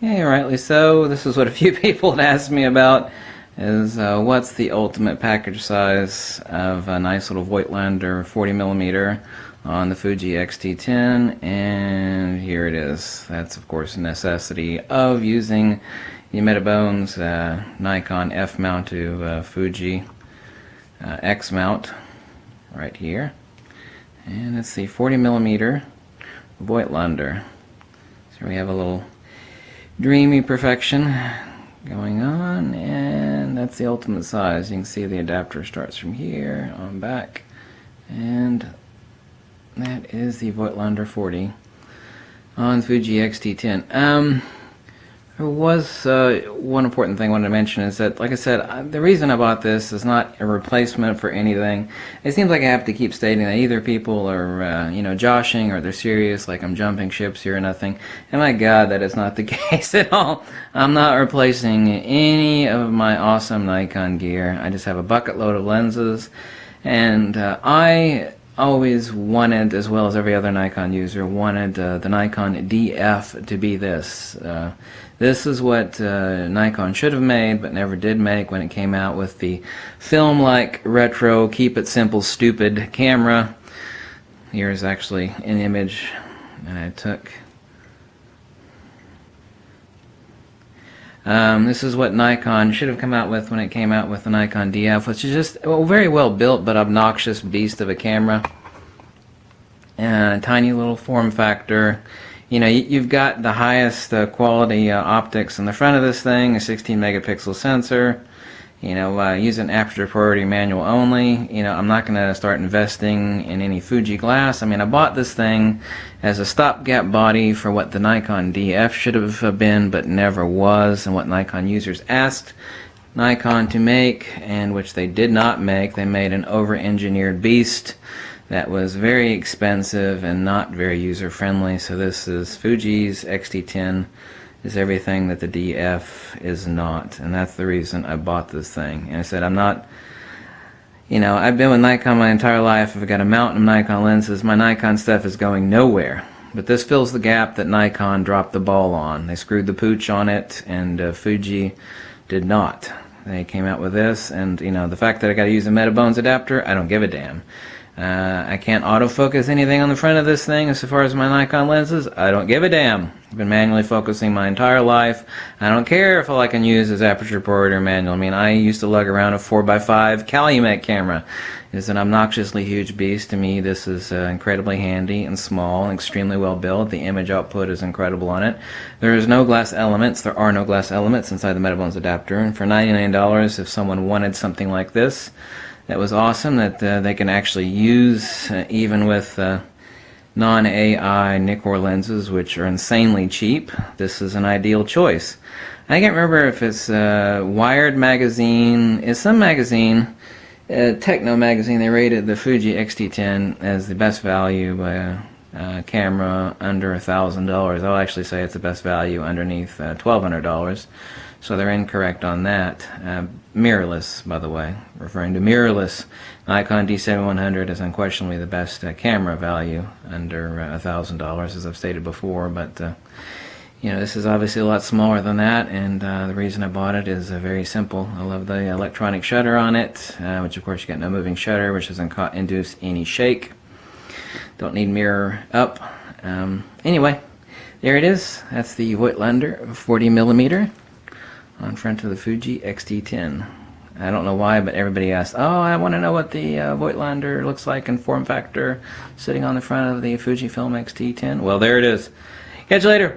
Yeah, rightly so. This is what a few people had asked me about, is what's the ultimate package size of a nice little Voigtlander 40mm on the Fuji X-T10, and here it is. That's of course a necessity of using the Metabones Nikon F mount to Fuji X mount right here, and it's the 40mm Voigtlander. So we have a little dreamy perfection going on, and that's the ultimate size. You can see the adapter starts from here on back, and that is the Voigtlander 40 on Fuji X-T10. There was one important thing I wanted to mention, is that, like I said, the reason I bought this is not a replacement for anything. It seems like I have to keep stating that either people are, joshing, or they're serious, like I'm jumping ships here or nothing. And my God, that is not the case at all. I'm not replacing any of my awesome Nikon gear. I just have a bucket load of lenses, and I always wanted, as well as every other Nikon user, wanted the Nikon DF to be this. This is what Nikon should have made, but never did make when it came out with the film-like, retro, keep it simple, stupid camera. Here's actually an image that I took. This is what Nikon should have come out with when it came out with the Nikon DF, which is just a very well built but obnoxious beast of a camera. Tiny little form factor. You've got the highest quality optics in the front of this thing, a 16 megapixel sensor. Using aperture priority manual only. I'm not going to start investing in any Fuji glass. I bought this thing as a stopgap body for what the Nikon DF should have been, but never was, and what Nikon users asked Nikon to make, and which they did not make. They made an over-engineered beast that was very expensive and not very user-friendly. So this is Fuji's X-T10. Is everything that the DF is not, and that's the reason I bought this thing. And I said, I'm not, I've been with Nikon my entire life. I've got a mountain of Nikon lenses. My Nikon stuff is going nowhere. But this fills the gap that Nikon dropped the ball on. They screwed the pooch on it, and Fuji did not. They came out with this, and the fact that I got to use a Metabones adapter, I don't give a damn. I can't autofocus anything on the front of this thing as far as my Nikon lenses. I don't give a damn. I've been manually focusing my entire life. I don't care if all I can use is aperture priority or manual. I used to lug around a 4x5 Calumet camera. It's an obnoxiously huge beast. To me, this is incredibly handy and small and extremely well built. The image output is incredible on it. There is no glass elements. There are no glass elements inside the Metabones adapter. And for $99, if someone wanted something like this, that was awesome, that they can actually use even with non-AI Nikkor lenses, which are insanely cheap. This is an ideal choice. I can't remember if it's Wired magazine. It's some magazine, Techno magazine. They rated the Fuji X-T10 as the best value by a camera under $1,000. I'll actually say it's the best value underneath $1,200. So they're incorrect on that. Mirrorless, by the way, referring to mirrorless. Nikon D7100 is unquestionably the best camera value under $1,000, as I've stated before. But this is obviously a lot smaller than that, and the reason I bought it is very simple. I love the electronic shutter on it, which of course you got no moving shutter, which doesn't induce any shake. Don't need mirror up. Anyway, there it is. That's the Voigtlander 40mm. on front of the Fuji X-T10. I don't know why, but everybody asks, oh, I want to know what the Voigtlander looks like in form factor sitting on the front of the Fujifilm X-T10. Well, there it is. Catch you later.